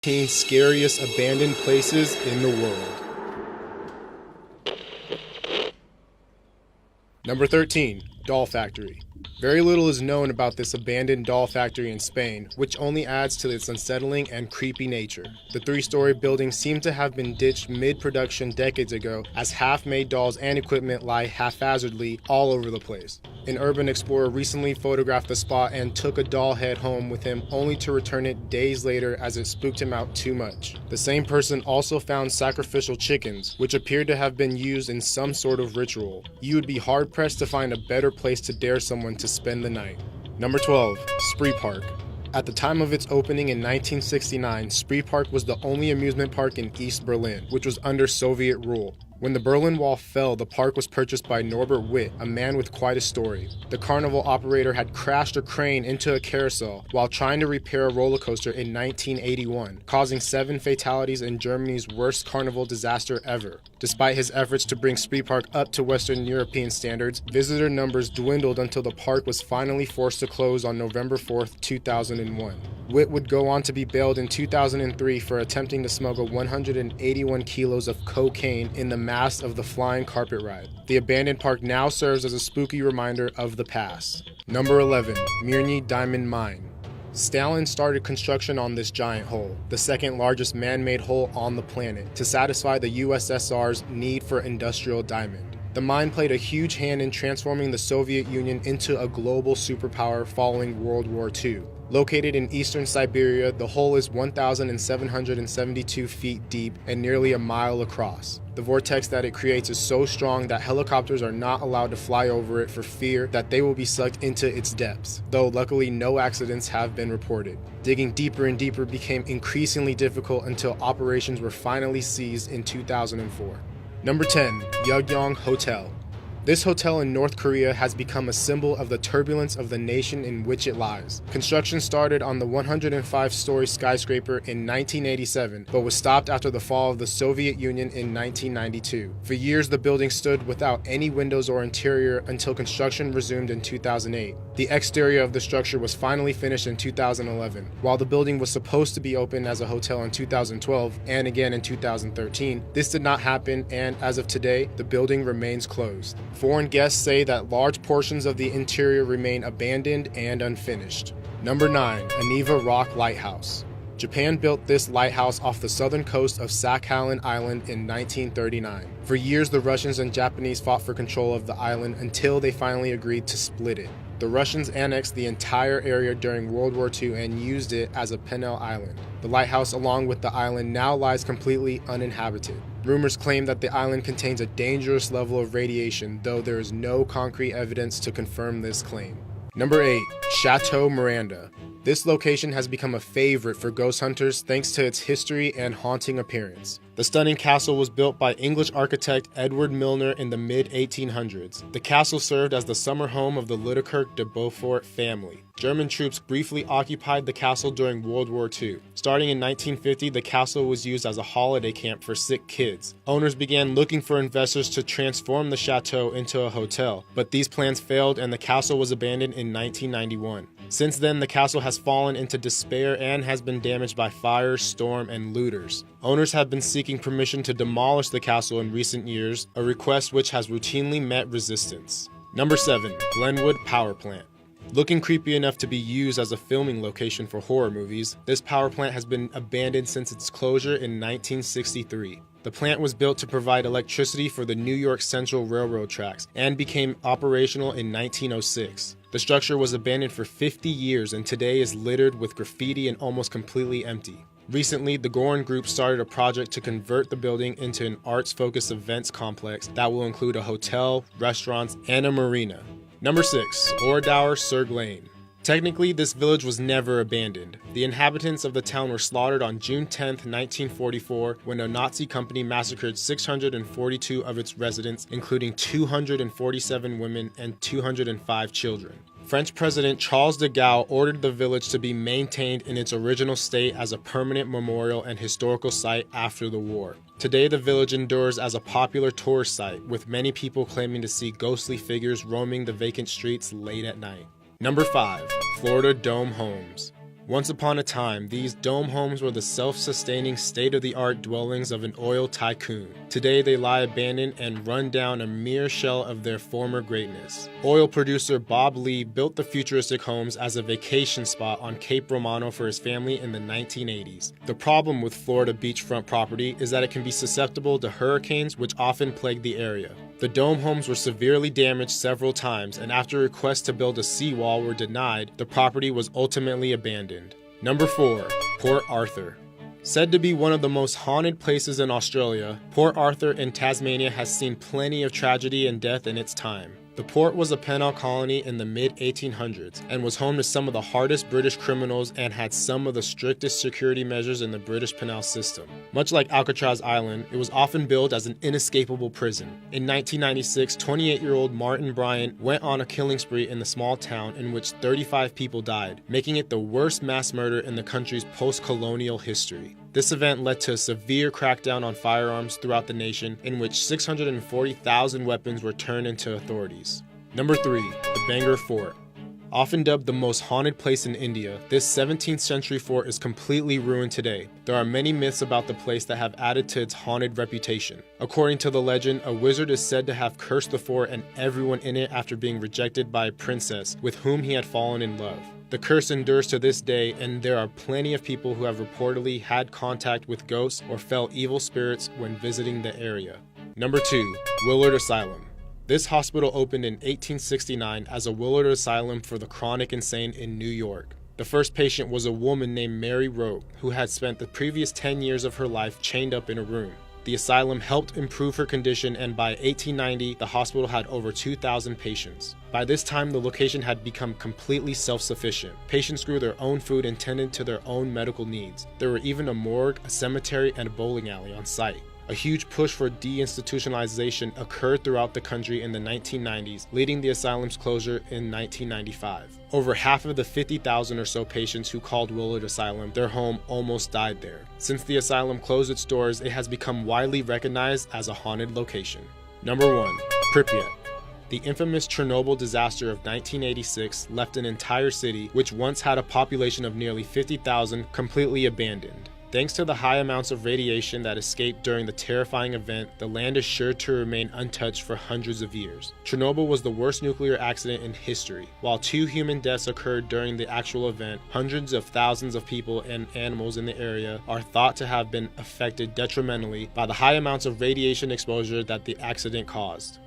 15 scariest abandoned places in the world. Number 13, Doll Factory. Very little is known about this abandoned doll factory in Spain, which only adds to its unsettling and creepy nature. The three-story building seemed to have been ditched mid-production decades ago, as half-made dolls and equipment lie haphazardly all over the place. An urban explorer recently photographed the spot and took a doll head home with him, only to return it days later as it spooked him out too much. The same person also found sacrificial chickens, which appeared to have been used in some sort of ritual. You would be hard-pressed to find a better place to dare someone to spend the night. Number 12, Spree Park. At the time of its opening in 1969, Spree Park was the only amusement park in East Berlin, which was under Soviet rule. When the Berlin Wall fell, the park was purchased by Norbert Witt, a man with quite a story. The carnival operator had crashed a crane into a carousel while trying to repair a roller coaster in 1981, causing 7 fatalities in Germany's worst carnival disaster ever. Despite his efforts to bring Spree Park up to Western European standards, visitor numbers dwindled until the park was finally forced to close on November 4, 2001. Witt would go on to be bailed in 2003 for attempting to smuggle 181 kilos of cocaine in the mast of the flying carpet ride. The abandoned park now serves as a spooky reminder of the past. Number 11, Mirny Diamond Mine. Stalin started construction on this giant hole, the second largest man-made hole on the planet, to satisfy the USSR's need for industrial diamond. The mine played a huge hand in transforming the Soviet Union into a global superpower following World War II. Located in eastern Siberia, the hole is 1,772 feet deep and nearly a mile across. The vortex that it creates is so strong that helicopters are not allowed to fly over it for fear that they will be sucked into its depths, though luckily no accidents have been reported. Digging deeper and deeper became increasingly difficult until operations were finally ceased in 2004. Number 10, Yugyong Hotel. This hotel in North Korea has become a symbol of the turbulence of the nation in which it lies. Construction started on the 105-story skyscraper in 1987, but was stopped after the fall of the Soviet Union in 1992. For years, the building stood without any windows or interior until construction resumed in 2008. The exterior of the structure was finally finished in 2011. While the building was supposed to be open as a hotel in 2012 and again in 2013, this did not happen, and as of today, the building remains closed. Foreign guests say that large portions of the interior remain abandoned and unfinished. Number 9, Aniva Rock Lighthouse. Japan built this lighthouse off the southern coast of Sakhalin Island in 1939. For years, the Russians and Japanese fought for control of the island until they finally agreed to split it. The Russians annexed the entire area during World War II and used it as a Penal island. The lighthouse, along with the island, now lies completely uninhabited. Rumors claim that the island contains a dangerous level of radiation, though there is no concrete evidence to confirm this claim. Number 8, Chateau Miranda. This location has become a favorite for ghost hunters thanks to its history and haunting appearance. The stunning castle was built by English architect Edward Milner in the mid-1800s. The castle served as the summer home of the Liedekerke de Beaufort family. German troops briefly occupied the castle during World War II. Starting in 1950, the castle was used as a holiday camp for sick kids. Owners began looking for investors to transform the chateau into a hotel, but these plans failed and the castle was abandoned in 1991. Since then, the castle has fallen into despair and has been damaged by fire, storm, and looters. Owners have been seeking permission to demolish the castle in recent years, a request which has routinely met resistance. Number 7, Glenwood Power Plant. Looking creepy enough to be used as a filming location for horror movies, this power plant has been abandoned since its closure in 1963. The plant was built to provide electricity for the New York Central Railroad tracks and became operational in 1906. The structure was abandoned for 50 years and today is littered with graffiti and almost completely empty. Recently, the Gorin Group started a project to convert the building into an arts-focused events complex that will include a hotel, restaurants, and a marina. Number 6, Oradour sur Glane. Technically, this village was never abandoned. The inhabitants of the town were slaughtered on June 10, 1944, when a Nazi company massacred 642 of its residents, including 247 women and 205 children. French President Charles de Gaulle ordered the village to be maintained in its original state as a permanent memorial and historical site after the war. Today, the village endures as a popular tourist site, with many people claiming to see ghostly figures roaming the vacant streets late at night. Number 5, Florida Dome Homes. Once upon a time, these dome homes were the self-sustaining, state-of-the-art dwellings of an oil tycoon. Today, they lie abandoned and run down, a mere shell of their former greatness. Oil producer Bob Lee built the futuristic homes as a vacation spot on Cape Romano for his family in the 1980s. The problem with Florida beachfront property is that it can be susceptible to hurricanes, which often plague the area. The dome homes were severely damaged several times, and after requests to build a seawall were denied, the property was ultimately abandoned. Number 4. Port Arthur. Said to be one of the most haunted places in Australia, Port Arthur in Tasmania has seen plenty of tragedy and death in its time. The port was a penal colony in the mid-1800s and was home to some of the hardest British criminals and had some of the strictest security measures in the British penal system. Much like Alcatraz Island, it was often billed as an inescapable prison. In 1996, 28-year-old Martin Bryant went on a killing spree in the small town in which 35 people died, making it the worst mass murder in the country's post-colonial history. This event led to a severe crackdown on firearms throughout the nation, in which 640,000 weapons were turned into authorities. Number 3. The Bangor Fort. Often dubbed the most haunted place in India, this 17th century fort is completely ruined today. There are many myths about the place that have added to its haunted reputation. According to the legend, a wizard is said to have cursed the fort and everyone in it after being rejected by a princess with whom he had fallen in love. The curse endures to this day, and there are plenty of people who have reportedly had contact with ghosts or felt evil spirits when visiting the area. Number 2. Willard Asylum. This hospital opened in 1869 as a Willard Asylum for the chronic insane in New York. The first patient was a woman named Mary Rowe, who had spent the previous 10 years of her life chained up in a room. The asylum helped improve her condition, and by 1890, the hospital had over 2,000 patients. By this time, the location had become completely self-sufficient. Patients grew their own food and tended to their own medical needs. There were even a morgue, a cemetery, and a bowling alley on site. A huge push for deinstitutionalization occurred throughout the country in the 1990s, leading the asylum's closure in 1995. Over half of the 50,000 or so patients who called Willard Asylum their home almost died there. Since the asylum closed its doors, it has become widely recognized as a haunted location. Number 1. Pripyat. The infamous Chernobyl disaster of 1986 left an entire city, which once had a population of nearly 50,000, completely abandoned. Thanks to the high amounts of radiation that escaped during the terrifying event, the land is sure to remain untouched for hundreds of years. Chernobyl was the worst nuclear accident in history. While 2 human deaths occurred during the actual event, hundreds of thousands of people and animals in the area are thought to have been affected detrimentally by the high amounts of radiation exposure that the accident caused.